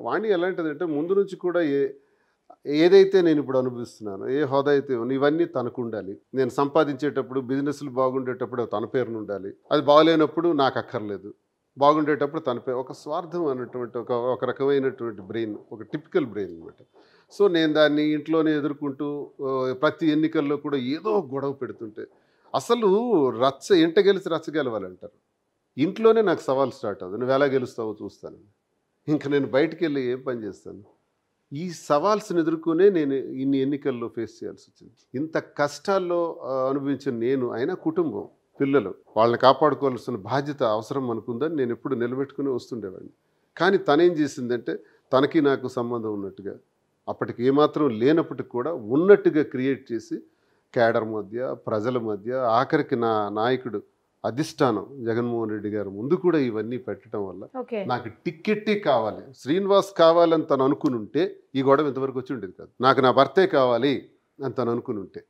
వాణి ఎలాంటిదంటే ముందు నుంచి కూడా ఏదైతే నేను ఇప్పుడు అనుభవిస్తున్నానో, ఏ హోదా అయితే ఇవన్నీ తనకుండాలి. నేను సంపాదించేటప్పుడు, బిజినెస్‌లు బాగుండేటప్పుడు తన పేరునుండాలి. అది బాగలేనప్పుడు నాకు అక్కర్లేదు. బాగుండేటప్పుడు తన పేరు ఒక స్వార్థం అన్నటువంటి ఒక రకమైనటువంటి బ్రెయిన్, ఒక టిపికల్ బ్రెయిన్ అనమాట. సో, నేను దాన్ని ఇంట్లోనే ఎదుర్కొంటూ ప్రతి ఎన్నికల్లో కూడా ఏదో ఒక గొడవ పెడుతుంటే, అసలు ఇంట గెలిచి రచ్చ గెలవాలంటారు. ఇంట్లోనే నాకు సవాల్ స్టార్ట్ అవుతుంది. నువ్వెలా గెలుస్తావో చూస్తాను. ఇంక నేను బయటికెళ్ళి ఏం పని చేస్తాను? ఈ సవాల్స్‌ని ఎదుర్కొనే నేను ఇన్ని ఎన్నికల్లో ఫేస్ చేయాల్సొచ్చింది. ఇంత కష్టాల్లో అనుభవించిన నేను, అయినా కుటుంబం, పిల్లలు వాళ్ళని కాపాడుకోవాల్సిన బాధ్యత అవసరం మనకుందని నేనెప్పుడు నిలబెట్టుకుని వస్తుండేవాడిని. కానీ తనేం చేసిందంటే, తనకి నాకు సంబంధం ఉన్నట్టుగా, అప్పటికి ఏమాత్రం లేనప్పటికి కూడా ఉన్నట్టుగా క్రియేట్ చేసి, క్యాడర్ మధ్య, ప్రజల మధ్య, ఆఖరికి నా నాయకుడు అధిష్టానం జగన్మోహన్ రెడ్డి గారు ముందు కూడా ఇవన్నీ పెట్టడం వల్ల ఓకే. నాకు టిక్కెట్టే కావాలి, శ్రీనివాస్ కావాలని తను అనుకుని ఉంటే ఈ గొడవ ఇంతవరకు వచ్చి ఉండేది కాదు. నాకు నా భర్తే కావాలి అని తను అనుకుని ఉంటే